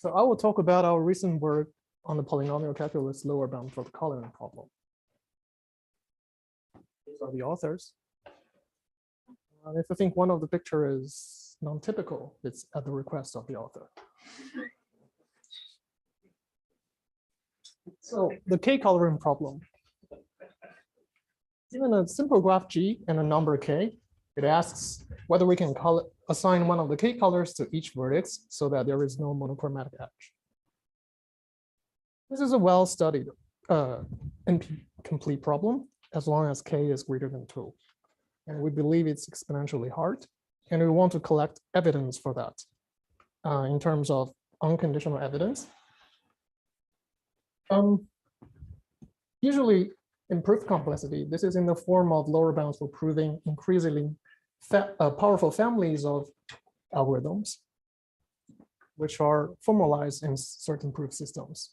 So I will talk about our recent work on the polynomial calculus lower bound for the coloring problem. These are the authors. If you think one of the picture is non-typical, it's at the request of the author. So the k-coloring problem. Given a simple graph G and a number k, it asks whether we can assign one of the k colors to each vertex so that there is no monochromatic edge. This is a well-studied NP-complete problem as long as k is greater than 2. And we believe it's exponentially hard. And we want to collect evidence for that in terms of unconditional evidence. Usually in proof complexity, this is in the form of lower bounds for proving increasingly powerful families of algorithms, which are formalized in certain proof systems.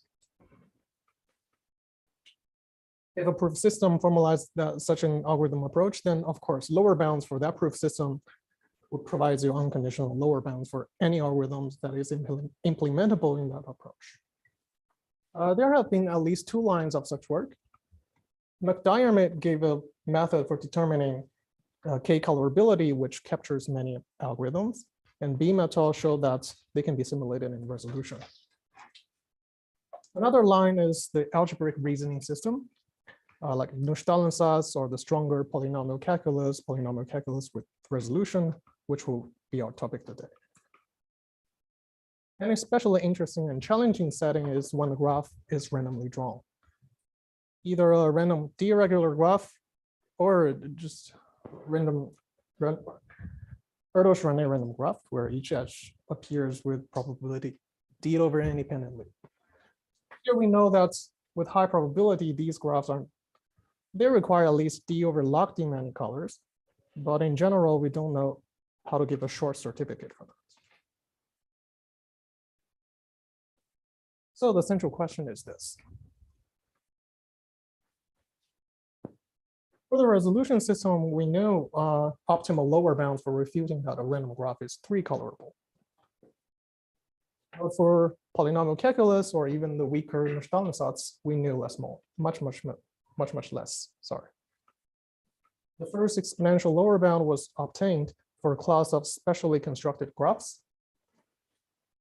If a proof system formalized such an algorithm approach, then of course, lower bounds for that proof system would provide you unconditional lower bounds for any algorithms that is implementable in that approach. There have been at least 2 lines of such work. McDiarmid gave a method for determining k-colorability, which captures many algorithms, and Beam et al. Showed that they can be simulated in resolution. Another line is the algebraic reasoning system, like Nullstellensatz or the stronger polynomial calculus with resolution, which will be our topic today. An especially interesting and challenging setting is when the graph is randomly drawn. Either a random d-irregular graph or just random Erdős-Rényi random graph where each edge appears with probability d over n independently. Here we know that with high probability, these graphs they require at least d over log d many colors, but in general, we don't know how to give a short certificate for that. So the central question is this. For the resolution system, we know optimal lower bounds for refuting that a random graph is 3 colorable. But for polynomial calculus or even the weaker Nullstellensatz, we knew much less. Sorry. The first exponential lower bound was obtained for a class of specially constructed graphs.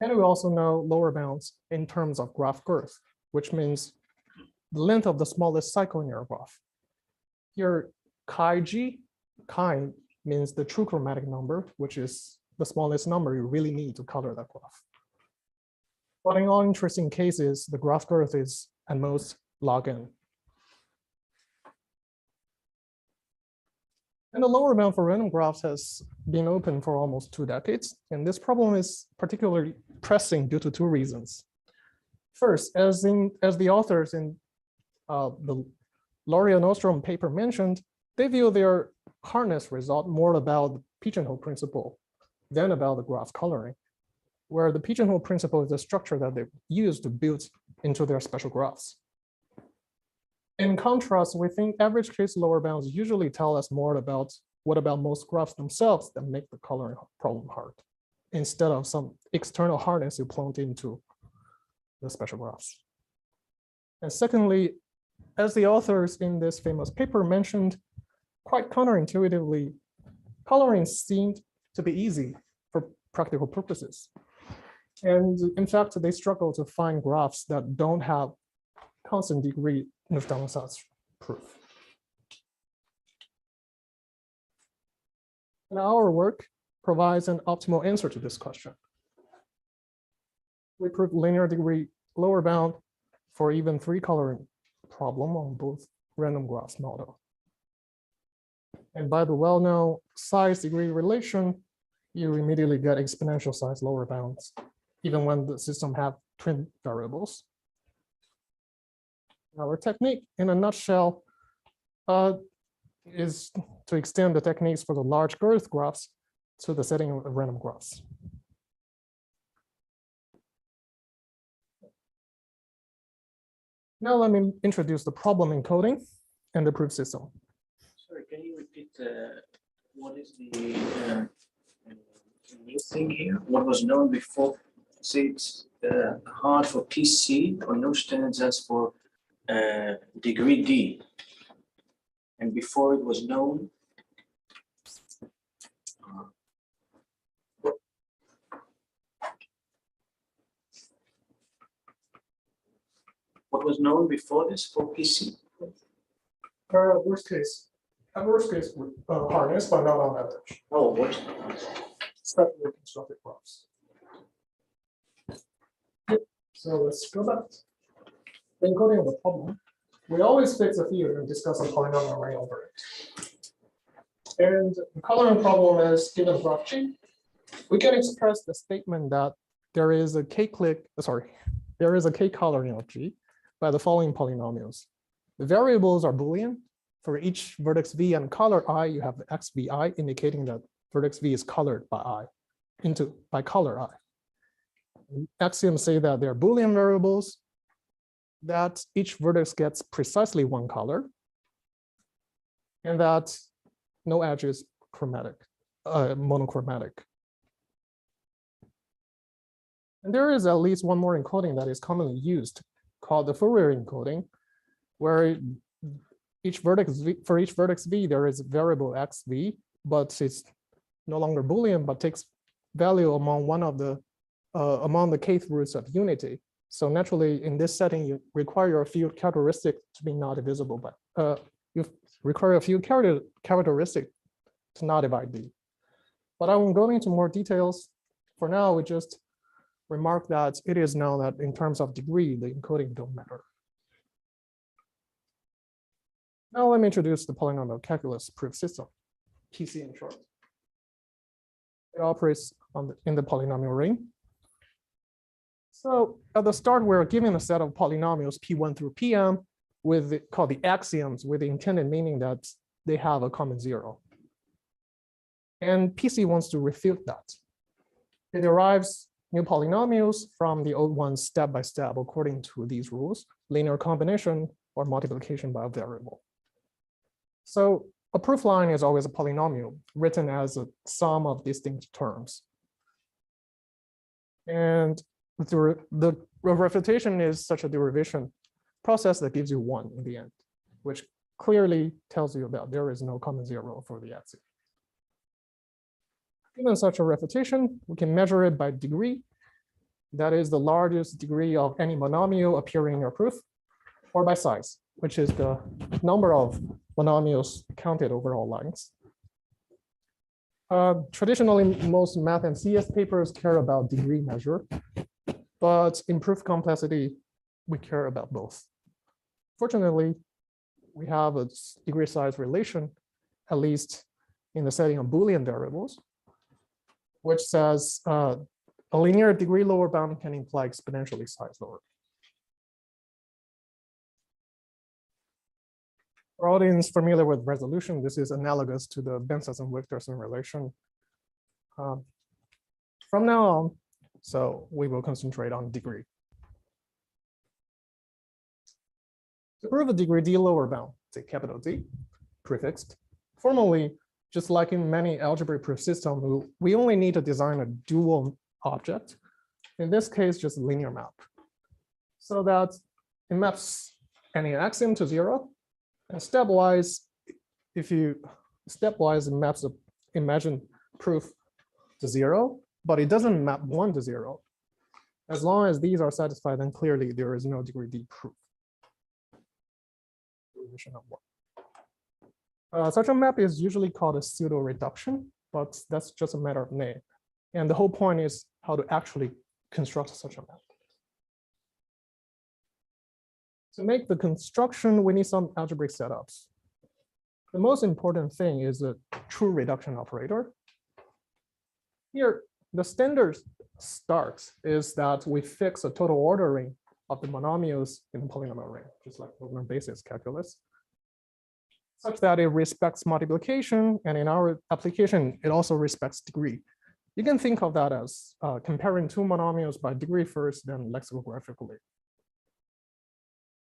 And we also know lower bounds in terms of graph girth, which means the length of the smallest cycle in your graph. Here, chi means the true chromatic number, which is the smallest number you really need to color that graph. But in all interesting cases, the graph girth is at most log n. And the lower bound for random graphs has been open for almost 2 decades. And this problem is particularly pressing due to 2 reasons. First, as the authors in the Lauria Nostrum paper mentioned, they view their hardness result more about the pigeonhole principle than about the graph coloring, where the pigeonhole principle is the structure that they use to build into their special graphs. In contrast, we think average case lower bounds usually tell us more about what about most graphs themselves that make the coloring problem hard, instead of some external hardness you plunk into the special graphs. And secondly, as the authors in this famous paper mentioned, quite counterintuitively, coloring seemed to be easy for practical purposes. And in fact, they struggle to find graphs that don't have constant degree Nullstellensatz proof. And our work provides an optimal answer to this question. We prove linear degree lower bound for even 3 coloring problem on both random graphs model. And by the well-known size degree relation, you immediately get exponential size lower bounds, even when the system have twin variables. Our technique, in a nutshell, is to extend the techniques for the large girth graphs to the setting of random graphs. Now let me introduce the problem encoding and the proof system. Sorry, can you repeat what is the new thing here? What was known before? See, it's hard for PC or Nullstellensatz for degree D. And before it was known. What was known before this for PC? Worst case hardness, but not on average. Oh, what? Especially constructed graphs. So let's go back. The encoding of the problem. We always fix a field and discuss a polynomial ring over it. And the coloring problem is given graph G. We can express the statement that there is a there is a K coloring of G by the following polynomials. The variables are Boolean. For each vertex V and color I, you have the XVI indicating that vertex V is colored by color I. Axioms say that they're Boolean variables, that each vertex gets precisely one color, and that no edge is monochromatic. And there is at least one more encoding that is commonly used, called the Fourier encoding, where for each vertex V, there is a variable xv, but it's no longer Boolean, but takes value among among the kth roots of unity. So naturally, in this setting, you require a field characteristic to be not divisible, but you require a field characteristic to not divide D. But I won't go into more details. For now, we just remark that it is known that in terms of degree, the encoding don't matter. Now let me introduce the polynomial calculus proof system, PC in short. It operates in the polynomial ring. So at the start, we're given a set of polynomials P1 through Pm called the axioms, with the intended meaning that they have a common zero. And PC wants to refute that. It derives new polynomials from the old ones step by step according to these rules, linear combination or multiplication by a variable. So a proof line is always a polynomial written as a sum of distinct terms. And the refutation is such a derivation process that gives you 1 in the end, which clearly tells you that there is no common zero for the axiom. Given such a refutation, we can measure it by degree. That is the largest degree of any monomial appearing in your proof, or by size, which is the number of monomials counted over all lines. Traditionally, most math and CS papers care about degree measure, but in proof complexity, we care about both. Fortunately, we have a degree size relation, at least in the setting of Boolean variables, which says a linear degree lower bound can imply exponentially size lower. For audience familiar with resolution, this is analogous to the Benson-Wickerson relation. From now on, so we will concentrate on degree. To prove a degree D lower bound, say capital D, prefixed, formally, just like in many algebraic proof systems, we only need to design a dual object. In this case, just a linear map. So that it maps any axiom to 0. And stepwise, it maps the imagined proof to 0, but it doesn't map 1 to 0. As long as these are satisfied, then clearly there is no degree D proof. Such a map is usually called a pseudo reduction, but that's just a matter of name. And the whole point is how to actually construct such a map. To make the construction, we need some algebraic setups. The most important thing is a true reduction operator. Here, the standard start is that we fix a total ordering of the monomials in the polynomial ring, just like over basis calculus, such that it respects multiplication, and in our application, it also respects degree. You can think of that as comparing two monomials by degree first, then lexicographically.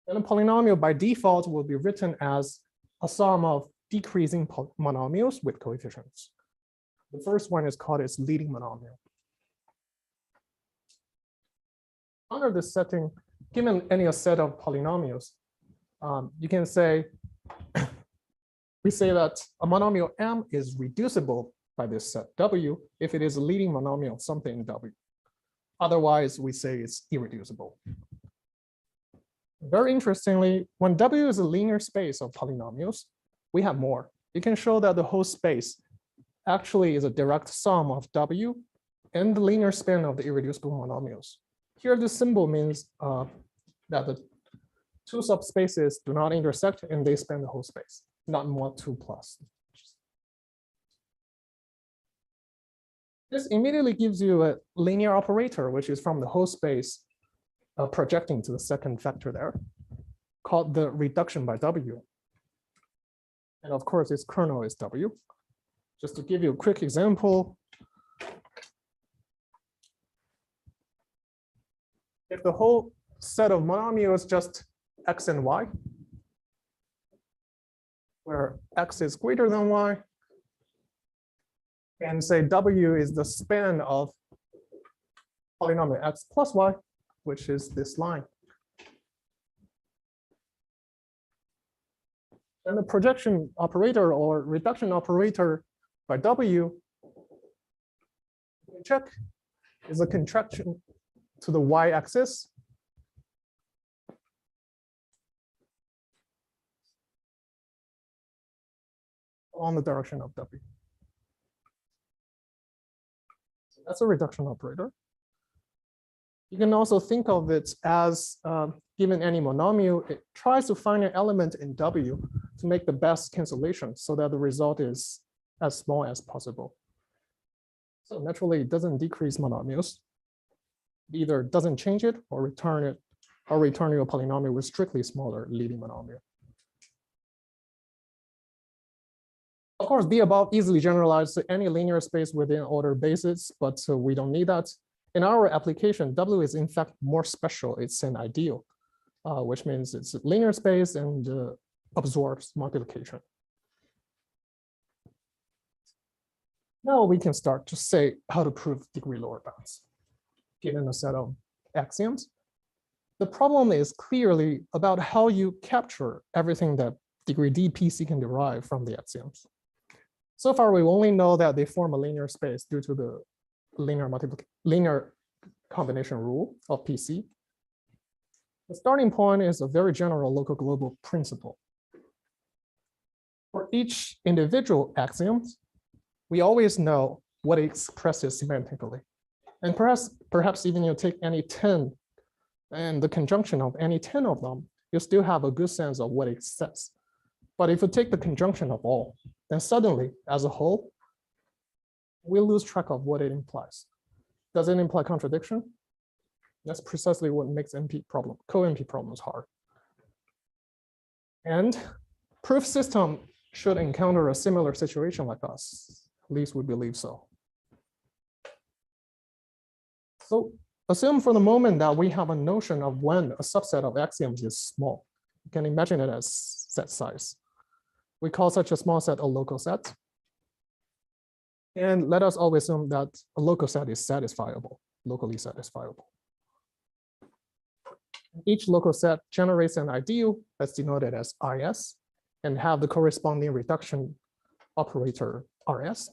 And a polynomial by default will be written as a sum of decreasing monomials with coefficients. The first one is called its leading monomial. under this setting, given any set of polynomials, you can say, we say that a monomial M is reducible by this set W if it is a leading monomial something in W. Otherwise, we say it's irreducible. Very interestingly, when W is a linear space of polynomials, we have more. You can show that the whole space actually is a direct sum of W and the linear span of the irreducible monomials. Here, this symbol means that the two subspaces do not intersect and they span the whole space, not mod 2 plus. This immediately gives you a linear operator, which is from the whole space projecting to the second factor there, called the reduction by W. And of course, its kernel is W. Just to give you a quick example, if the whole set of monomials just X and Y, where X is greater than Y, and say W is the span of polynomial X plus Y, which is this line. And the projection operator or reduction operator by W, check, is a contraction to the y-axis. On the direction of W. So that's a reduction operator. You can also think of it as, given any monomial, it tries to find an element in W to make the best cancellation so that the result is as small as possible. So naturally, it doesn't decrease monomials. It either doesn't change it or return you a polynomial with strictly smaller leading monomial. Of course, the above easily generalized to any linear space within ordered basis, but we don't need that. In our application, W is in fact more special. It's an ideal, which means it's a linear space and absorbs multiplication. Now we can start to say how to prove degree lower bounds, given a set of axioms. The problem is clearly about how you capture everything that degree D PC can derive from the axioms. So far, we only know that they form a linear space due to the linear combination rule of PC. The starting point is a very general local global principle. For each individual axiom, we always know what it expresses semantically. And perhaps even you take any 10 and the conjunction of any 10 of them, you still have a good sense of what it says. But if you take the conjunction of all, then suddenly, as a whole, we lose track of what it implies. Does it imply contradiction? That's precisely what makes co-NP problems hard. And proof system should encounter a similar situation like us. At least we believe so. So assume for the moment that we have a notion of when a subset of axioms is small. You can imagine it as set size. We call such a small set a local set. And let us always assume that a local set is satisfiable, locally satisfiable. Each local set generates an ideal that's denoted as IS and have the corresponding reduction operator RS.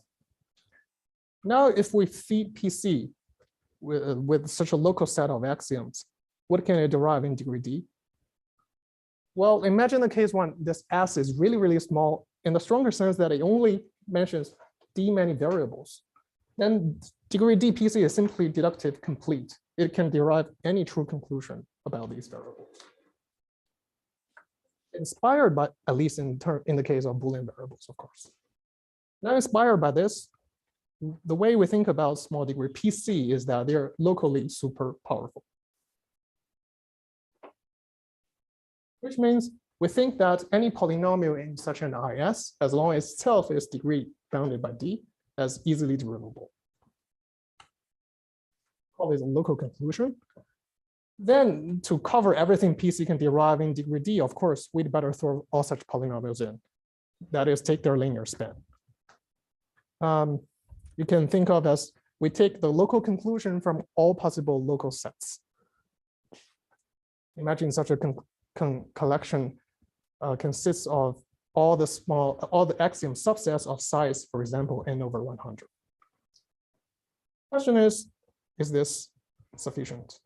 Now, if we feed PC with such a local set of axioms, what can it derive in degree D? Well, imagine the case when this S is really, really small in the stronger sense that it only mentions D many variables. Then degree D PC is simply deductive complete. It can derive any true conclusion about these variables. Inspired by, at least in the case of Boolean variables, of course. Now inspired by this, the way we think about small degree PC is that they're locally super powerful. Which means we think that any polynomial in such an IS, as long as itself is degree bounded by D, is easily derivable. Call this a local conclusion. Then to cover everything PC can derive in degree D, of course, we'd better throw all such polynomials in. That is, take their linear span. You can think of as we take the local conclusion from all possible local sets. Imagine such a collection consists of all the axiom subsets of size, for example, n over 100. Question is this sufficient?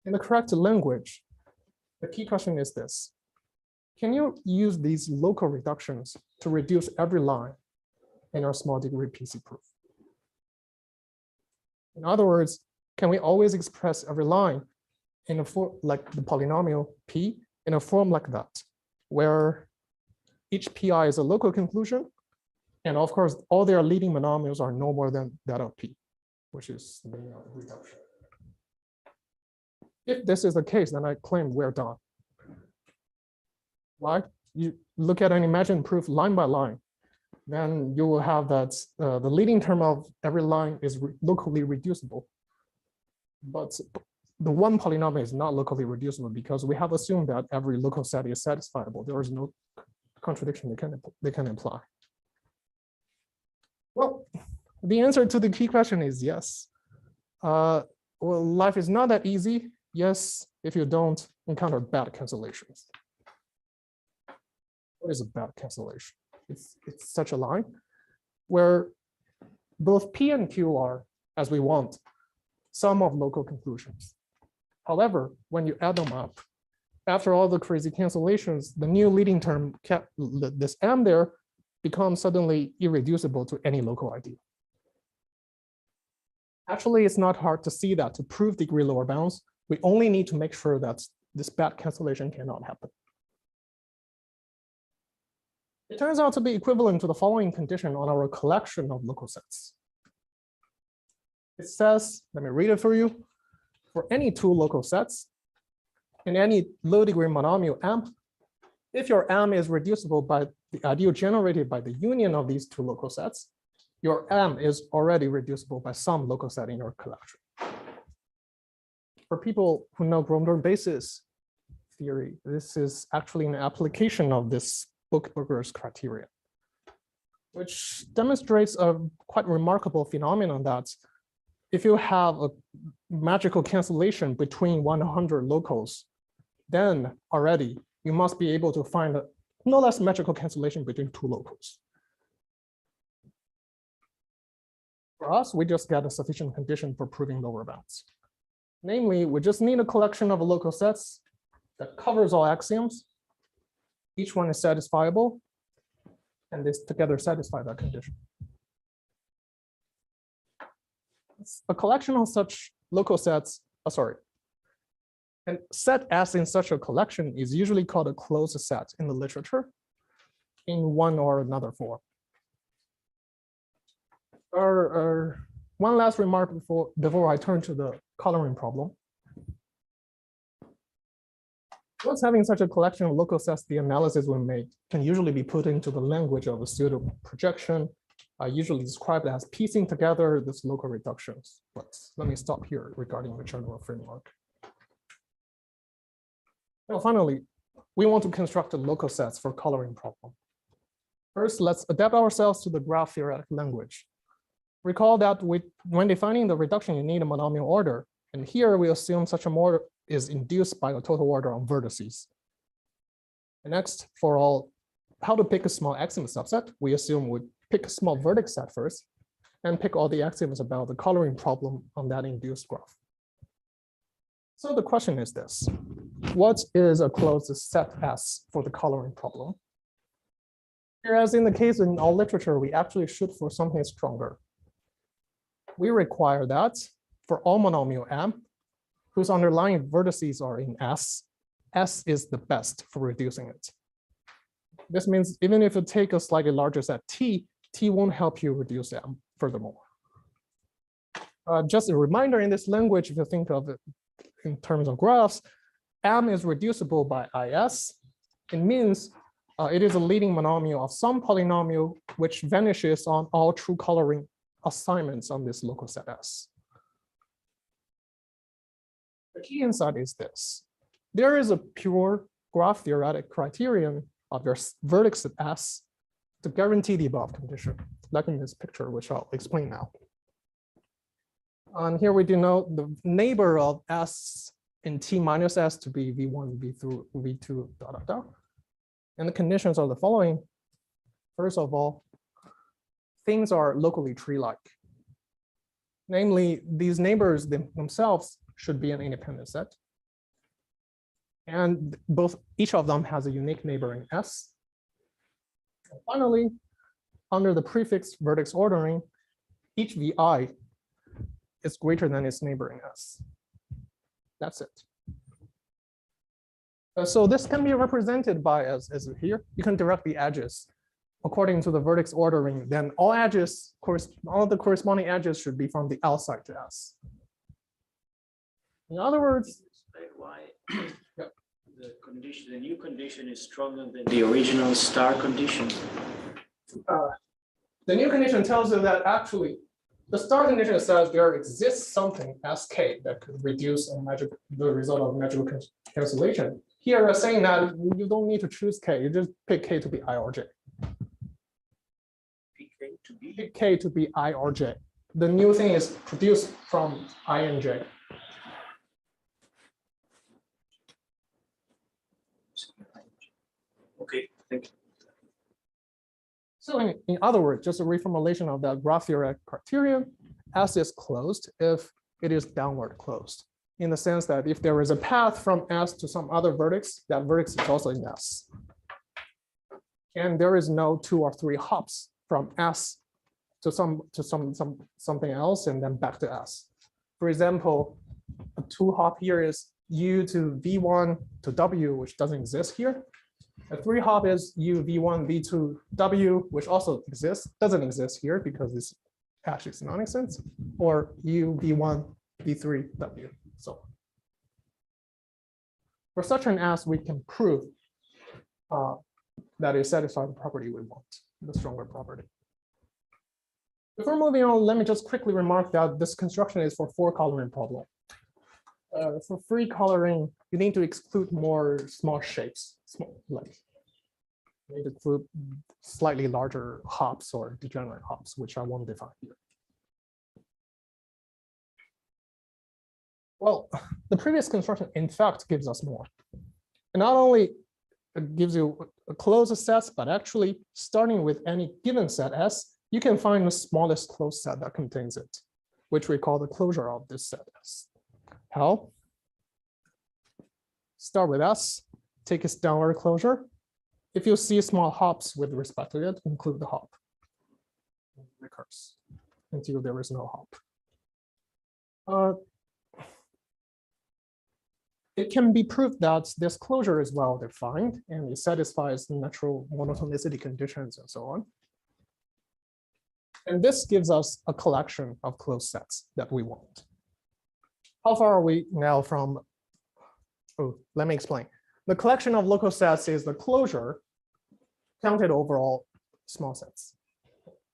In the correct language, the key question is this: can you use these local reductions to reduce every line in your small degree PC proof? In other words, can we always express every line in a form like the polynomial p in a form like that, where each pi is a local conclusion, and of course, all their leading monomials are no more than that of p, which is the reduction. If this is the case, then I claim we're done. Why? You look at an imagined proof line by line, then you will have that the leading term of every line is locally reducible. But the one polynomial is not locally reducible because we have assumed that every local set is satisfiable. There is no contradiction they can imply. Well, the answer to the key question is yes. Well, life is not that easy. Yes, if you don't encounter bad cancellations. What is a bad cancellation? It's such a line where both P and Q are, as we want, sum of local conclusions. However, when you add them up, after all the crazy cancellations, the new leading term, this M there, becomes suddenly irreducible to any local ID. Actually, it's not hard to see that to prove degree lower bounds, we only need to make sure that this bad cancellation cannot happen. It turns out to be equivalent to the following condition on our collection of local sets. It says, let me read it for you. For any two local sets in any low degree monomial M, if your M is reducible by the ideal generated by the union of these two local sets, your M is already reducible by some local set in your collection. For people who know Gromberg basis theory, this is actually an application of this Bookburger's criterion, which demonstrates a quite remarkable phenomenon that if you have a magical cancellation between 100 locals, then already you must be able to find a no less magical cancellation between two locals. For us, we just get a sufficient condition for proving lower bounds. Namely, we just need a collection of local sets that covers all axioms. Each one is satisfiable, and this together satisfy that condition. A collection of such local sets, and set S in such a collection is usually called a closed set in the literature in one or another form. One last remark before I turn to the coloring problem. Once having such a collection of local sets, the analysis we make can usually be put into the language of a pseudo projection, usually described as piecing together this local reductions. But let me stop here regarding the general framework. Now, finally, we want to construct a local sets for coloring problem. First, let's adapt ourselves to the graph theoretic language. Recall that when defining the reduction, you need a monomial order. And here we assume such a order is induced by a total order on vertices. And next, for all, how to pick a small axiom subset, we assume we pick a small vertex set first and pick all the axioms about the coloring problem on that induced graph. So the question is this: what is a closed set S for the coloring problem? Whereas in the case in all literature, we actually shoot for something stronger. We require that for all monomial M, whose underlying vertices are in S, S is the best for reducing it. This means even if you take a slightly larger set T, T won't help you reduce M furthermore. Just a reminder in this language, if you think of it in terms of graphs, M is reducible by IS. It means it is a leading monomial of some polynomial which vanishes on all true coloring assignments on this local set S. The key insight is this: there is a pure graph theoretic criterion of your vertex at S to guarantee the above condition, like in this picture, which I'll explain now. And here we denote the neighbor of S in T minus S to be V1, V2, V2, dot, dot, dot. And the conditions are the following. First of all, things are locally tree-like. Namely, these neighbors themselves should be an independent set. And each of them has a unique neighbor in S. And finally, under the prefix vertex ordering, each VI is greater than its neighbor in S. That's it. So this can be represented by as here. You can direct the edges according to the vertex ordering. Then all the corresponding edges should be from the outside to S. In other words, why yep. the new condition is stronger than the original star condition. The new condition tells you that actually the star condition says there exists something Sk that could reduce the result of magical cancellation. Here we're saying that you don't need to choose K, you just pick K to be I or J. Pick K to be I or J. The new thing is produced from I and J. Okay, thank you. So in other words, just a reformulation of that graph theoretic criterion, S is closed if it is downward closed, in the sense that if there is a path from S to some other vertex, that vertex is also in S. And there is no 2 or 3 hops from S to something else and then back to S. For example, a 2-hop here is U to V1 to W, which doesn't exist here. A 3-hop is U V1 V2 W, which also doesn't exist here because this actually is nonsense, or U V1 V3 W. So for such an S, we can prove that it satisfies the property we want, the stronger property. Before moving on, let me just quickly remark that this construction is for 4-coloring problem. For free coloring, you need to exclude more small shapes, you need to include slightly larger hops or degenerate hops, which I won't define here. Well, the previous construction, in fact, gives us more. And not only it gives you a closed set, but actually starting with any given set S, you can find the smallest closed set that contains it, which we call the closure of this set S. How? Start with S, take its downward closure. If you see small hops with respect to it, include the hop. It recurs until there is no hop. It can be proved that this closure is well defined and it satisfies the natural monotonicity conditions and so on. And this gives us a collection of closed sets that we want. How far are we now from? Oh, let me explain. The collection of local sets is the closure counted over all small sets,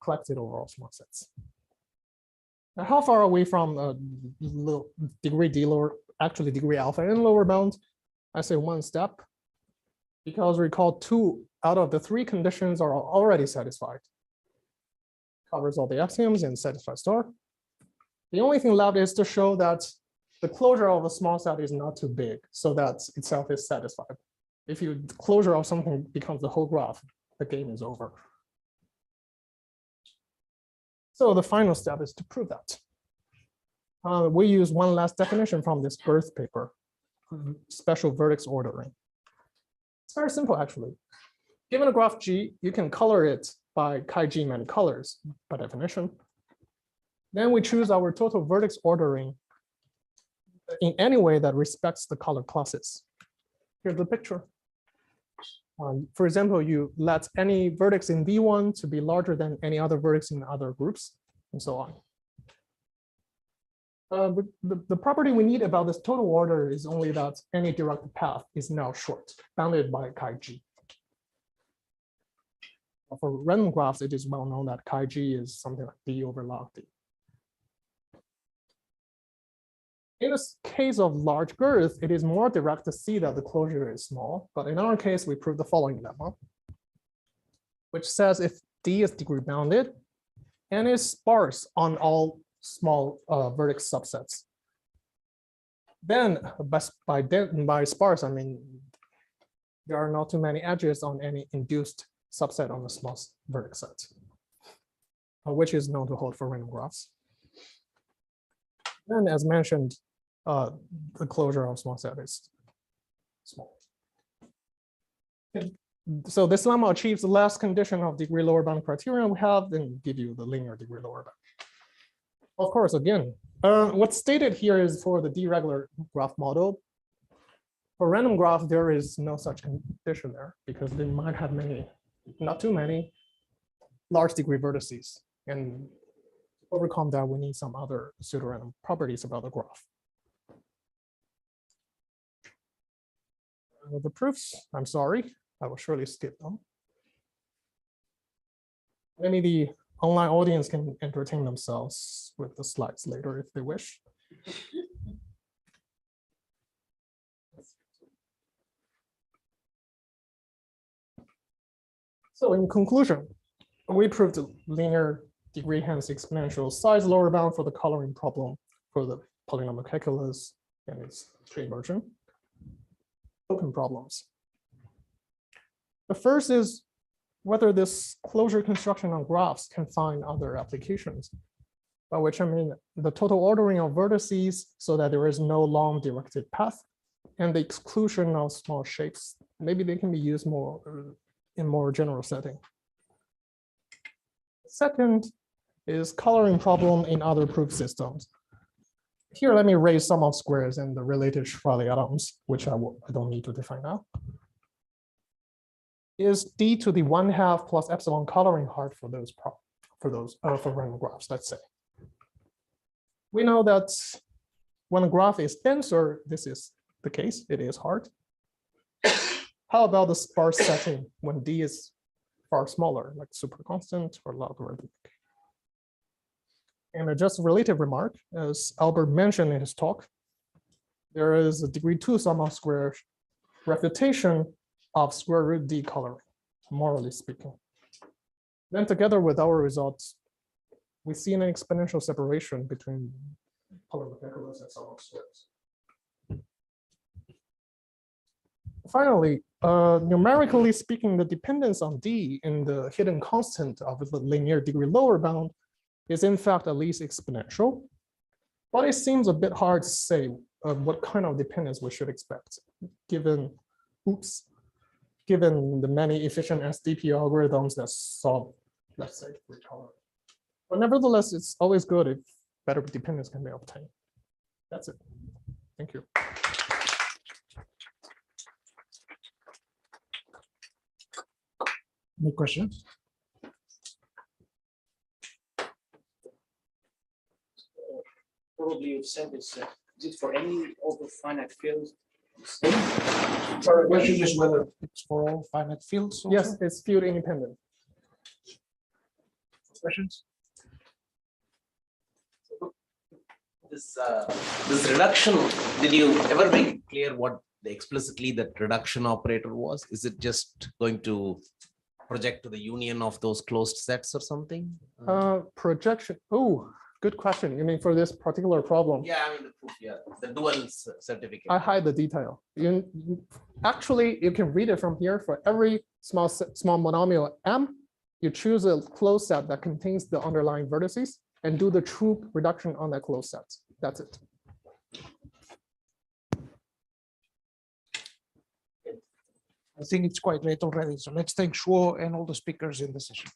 collected over all small sets. Now, how far are we from degree D lower, actually degree alpha and lower bound? I say 1 step, because recall 2 out of the 3 conditions are already satisfied. Covers all the axioms and satisfies star. The only thing left is to show that the closure of a small set is not too big, so that itself is satisfied. If the closure of something becomes the whole graph, the game is over. So the final step is to prove that. We use one last definition from this birth paper, special vertex ordering. It's very simple, actually. Given a graph G, you can color it by chi-G many colors, by definition. Then we choose our total vertex ordering in any way that respects the color classes. Here's the picture. For example, you let any vertex in V1 to be larger than any other vertex in other groups, and so on. The property we need about this total order is only that any directed path is now short, bounded by chi-G. For random graphs, it is well known that chi-G is something like D over log D. In this case of large girth, it is more direct to see that the closure is small. But in our case, we prove the following lemma, which says if D is degree bounded and is sparse on all small vertex subsets, Then by sparse, I mean, there are not too many edges on any induced subset on the small vertex set, which is known to hold for random graphs. And as mentioned, the closure of small set is small. So this lemma achieves the last condition of degree lower bound criterion we have, then give you the linear degree lower bound. Of course, again, what's stated here is for the deregular graph model. For random graph, there is no such condition there because they might have many, not too many, large degree vertices. And to overcome that, we need some other pseudo-random properties about the graph. The proofs, I'm sorry, I will surely skip them. Maybe the online audience can entertain themselves with the slides later if they wish. So in conclusion, we proved linear degree hence exponential size lower bound for the coloring problem for the polynomial calculus and its tree version. Open problems. The first is whether this closure construction on graphs can find other applications, by which I mean the total ordering of vertices so that there is no long directed path and the exclusion of small shapes. Maybe they can be used more in more general setting. Second is coloring problem in other proof systems. Here, let me raise sum of squares and the related Schwarzschild atoms, which I don't need to define now. Is d to the 1/2 plus epsilon coloring hard for those for random graphs, let's say. We know that when a graph is denser, this is the case, it is hard. How about the sparse setting when d is far smaller, like super constant or logarithmic? And just a relative remark, as Albert mentioned in his talk, there is a degree 2 sum of squares refutation of square root d coloring, morally speaking. Then together with our results, we see an exponential separation between polynomial calculus and sum of squares. Finally, numerically speaking, the dependence on d in the hidden constant of the linear degree lower bound is in fact at least exponential, but it seems a bit hard to say what kind of dependence we should expect, given the many efficient SDP algorithms that solve, let's say, free coloring. But nevertheless, it's always good if better dependence can be obtained. That's it. Thank you. Any questions? Probably you've said this. Is it for any over finite fields? Sorry, the question is whether it's for all finite fields. Also? Yes, it's field independent. Questions? This reduction, did you ever make clear what explicitly that reduction operator was? Is it just going to project to the union of those closed sets or something? Projection. Oh, good question. You mean for this particular problem? Yeah, I mean the proof. Yeah, the dual certificate. I hide the detail. Actually, you can read it from here. For every small monomial M, you choose a closed set that contains the underlying vertices and do the true reduction on that closed set. That's it. I think it's quite late already. So let's thank Shuo and all the speakers in the session.